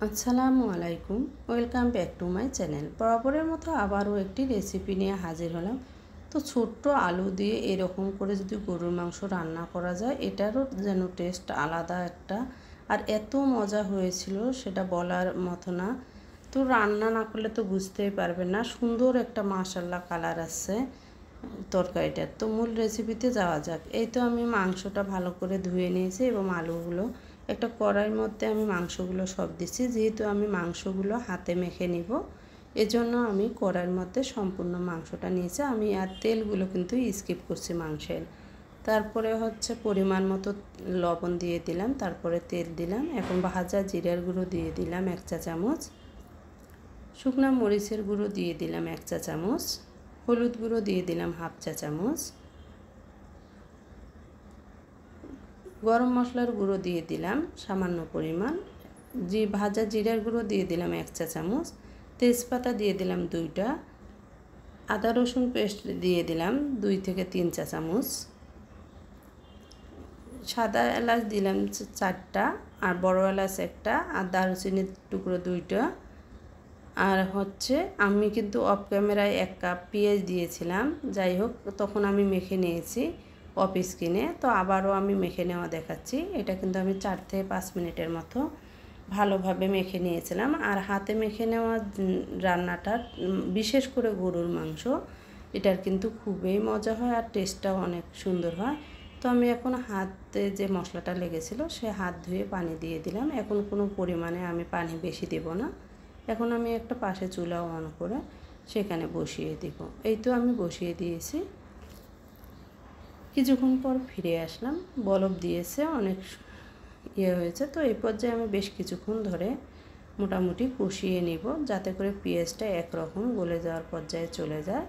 আসসালামু আলাইকুম, welcome back to my channel. বরাবরের মতো আবারও একটি রেসিপি নিয়ে হাজির হলাম। তো ছোট্ট আলু দিয়ে এরকম করে যদি গরুর মাংস রান্না করা যায়, এটারও যেন টেস্ট আলাদা একটা, আর এত মজা হয়েছিল সেটা বলার মতো না। তো রান্না না করলে তো বুঝতেই পারবেন না, সুন্দর একটা মাশাআল্লাহ কালার আসছে তরকারিটার। তো মূল রেসিপিতে যাওয়া যাক। এই তো আমি মাংসটা ভালো করে ধুয়ে নিয়েছি এবং আলুগুলো একটা কড়াইয়ের মধ্যে আমি মাংসগুলো সব দিচ্ছি। যেহেতু আমি মাংসগুলো হাতে মেখে নিব, এজন্য আমি কড়াইয়ের মধ্যে সম্পূর্ণ মাংসটা নিয়েছি। আমি আর তেলগুলো কিন্তু স্কিপ করছি মাংসের। তারপরে হচ্ছে পরিমাণ মতো লবণ দিয়ে দিলাম, তারপরে তেল দিলাম। এখন ভাজা জিরার গুঁড়ো দিয়ে দিলাম 1 চা চামচ, শুকনো মরিচের গুঁড়ো দিয়ে দিলাম 1 চা চামচ, হলুদ গুঁড়ো দিয়ে দিলাম 1/2 চা চামচ, গরম মশলার গুঁড়ো দিয়ে দিলাম সামান্য পরিমাণ, ভাজা জিরার গুঁড়ো দিয়ে দিলাম 1 চা চামচ, তেজপাতা দিয়ে দিলাম 2টা, আদা রসুন পেস্ট দিয়ে দিলাম 2 থেকে 3 চা চামচ, সাদা এলাচ দিলাম 4টা, আর বড় এলাচ 1টা, আর দারুচিনির টুকরো 2টা। আর হচ্ছে আমি কিন্তু অফ ক্যামেরায় 1 কাপ পেঁয়াজ দিয়েছিলাম। যাই হোক, তখন আমি মেখে নিয়েছি অফ স্ক্রিনে। তো আবারও আমি মেখে নেওয়া দেখাচ্ছি। এটা কিন্তু আমি 4 থেকে 5 মিনিটের মতো ভালোভাবে মেখে নিয়েছিলাম। আর হাতে মেখে নেওয়া রান্নাটা, বিশেষ করে গরুর মাংস, এটার কিন্তু খুবই মজা হয় আর টেস্টটাও অনেক সুন্দর হয়। তো আমি এখন হাতে যে মশলাটা লেগেছিল সে হাত ধুয়ে পানি দিয়ে দিলাম। এখন কোনো পরিমাণে আমি পানি বেশি দেব না। এখন আমি একটা পাশে চুলা অন করে সেখানে বসিয়ে দিব। এই তো আমি বসিয়ে দিয়েছি। কিছুক্ষণ পর ফিরে আসলাম, বলক দিয়েছে, অনেক হয়েছে। তো এই পর্যায়ে আমি বেশ কিছুক্ষণ ধরে মোটামুটি কষিয়ে নিব, যাতে করে পেঁয়াজটা একরকম গলে যাওয়ার পর্যায়ে চলে যায়।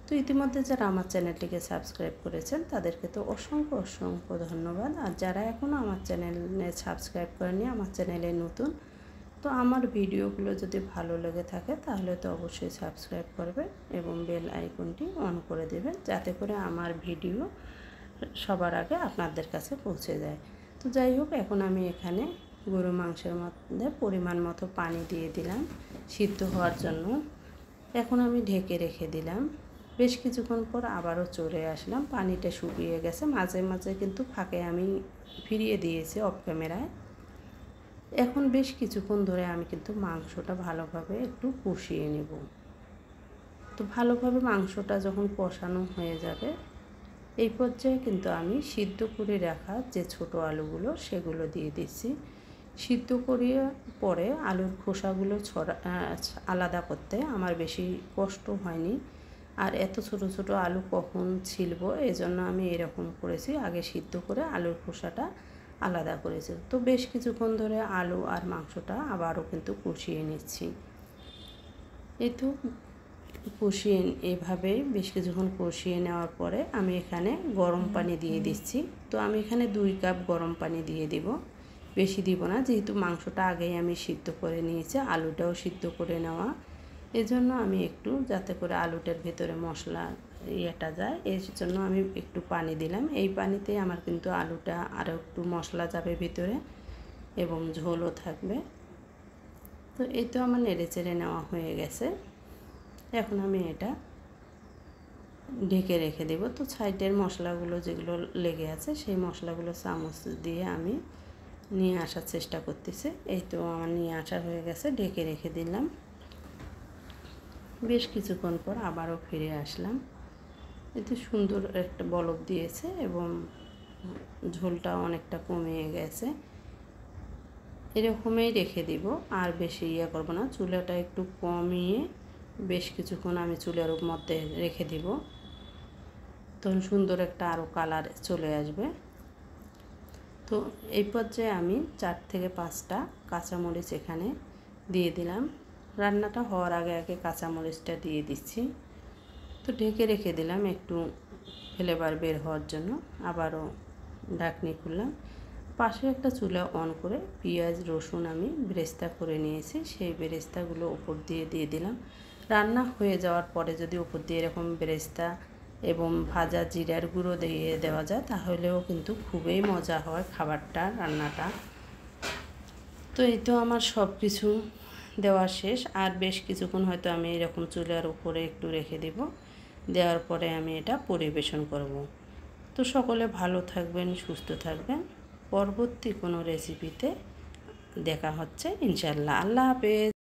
তো ইতিমধ্যে যারা আমার চ্যানেলটিকে সাবস্ক্রাইব করেছেন তাদেরকে তো অসংখ্য অসংখ্য ধন্যবাদ। আর যারা এখনও আমার চ্যানেলে সাবস্ক্রাইব করেনি, আমার চ্যানেলে নতুন, তো আমার ভিডিওগুলো যদি ভালো লেগে থাকে তাহলে তো অবশ্যই সাবস্ক্রাইব করবেন এবং বেল আইকনটি অন করে দেবেন, যাতে করে আমার ভিডিও সবার আগে আপনাদের কাছে পৌঁছে যায়। তো যাই হোক, এখন আমি এখানে গরু মাংসের মধ্যে পরিমাণ মতো পানি দিয়ে দিলাম সিদ্ধ হওয়ার জন্য। এখন আমি ঢেকে রেখে দিলাম। বেশ কিছুক্ষণ পর আবারও চলে আসলাম, পানিটা শুকিয়ে গেছে। মাঝে মাঝে কিন্তু ফাঁকে আমি ফিরিয়ে দিয়েছি অফ ক্যামেরায়। এখন বেশ কিছুক্ষণ ধরে আমি কিন্তু মাংসটা ভালোভাবে একটু কষিয়ে নেব। তো ভালোভাবে মাংসটা যখন কষানো হয়ে যাবে, এই পর্যায়ে কিন্তু আমি সিদ্ধ করে রাখা যে ছোট আলুগুলো সেগুলো দিয়ে দিচ্ছি। সিদ্ধ করিয়ে পরে আলুর খোসাগুলো আলাদা করতে আমার বেশি কষ্ট হয়নি। আর এত ছোট ছোট আলু কখন ছিলব, এই জন্য আমি এরকম করেছি, আগে সিদ্ধ করে আলুর খোসাটা আলাদা করেছি। তো বেশ কিছুক্ষণ ধরে আলু আর মাংসটা আবারও কিন্তু কষিয়ে নিচ্ছি। এই তো কষিয়ে এভাবে বেশ কিছুক্ষণ কষিয়ে নেওয়ার পরে আমি এখানে গরম পানি দিয়ে দিচ্ছি। তো আমি এখানে 2 কাপ গরম পানি দিয়ে দিব, বেশি দিব না, যেহেতু মাংসটা আগেই আমি সিদ্ধ করে নিয়েছি, আলুটাও সিদ্ধ করে নেওয়া। এজন্য আমি একটু, যাতে করে আলুটার ভেতরে মশলা ইয়েটা যায়, এর জন্য আমি একটু পানি দিলাম। এই পানিতে আমার কিন্তু আলুটা আরও একটু মশলা যাবে ভিতরে এবং ঝোলও থাকবে। তো এই তো আমার নেড়েচেড়ে নেওয়া হয়ে গেছে। এখন আমি এটা ঢেকে রেখে দেব। তো সাইডের মশলাগুলো যেগুলো লেগে আছে সেই মশলাগুলো চামচ দিয়ে আমি নিয়ে আসার চেষ্টা করতেছি। এই তো আমার নিয়ে আসা হয়ে গেছে, ঢেকে রেখে দিলাম। বেশ কিছুক্ষণ পর আবারও ফিরে আসলাম। এতে সুন্দর একটা বলক দিয়েছে এবং ঝোলটা অনেকটা কমিয়ে গেছে। এরকমই রেখে দিব, আর বেশি করব না। চুলাটা একটু কমিয়ে বেশ কিছুক্ষণ আমি চুলার মধ্যে রেখে দিব, তখন সুন্দর একটা আরও কালার চলে আসবে। তো এই পর্যায়ে আমি 4 থেকে 5টা কাঁচামরিচ এখানে দিয়ে দিলাম। রান্নাটা হওয়ার আগে আগে কাঁচামরিচটা দিয়ে দিচ্ছি। তো ঢেকে রেখে দিলাম একটু ফ্লেভার বের হওয়ার জন্য। আবারও ঢাকনি খুললাম। পাশে একটা চুলা অন করে পেঁয়াজ রসুন আমি বেরেস্তা করে নিয়েছি, সেই বেরেস্তাগুলো উপর দিয়ে দিলাম। রান্না হয়ে যাওয়ার পরে যদি উপর দিয়ে এরকম বেরেস্তা এবং ভাজা জিরার গুঁড়ো দিয়ে দেওয়া যায়, তাহলেও কিন্তু খুবই মজা হয় খাবারটা, রান্নাটা। তো এই তো আমার সব কিছু দেওয়া শেষ। আর বেশ কিছুক্ষণ হয়তো আমি এরকম চুলার উপরে একটু রেখে দেব, দেওয়ার পরে আমি এটা পরিবেশন করব। তো সকলে ভালো থাকবেন, সুস্থ থাকবেন। পরবর্তী কোনো রেসিপিতে দেখা হচ্ছে ইনশাল্লাহ। আল্লাহ হাফেজ।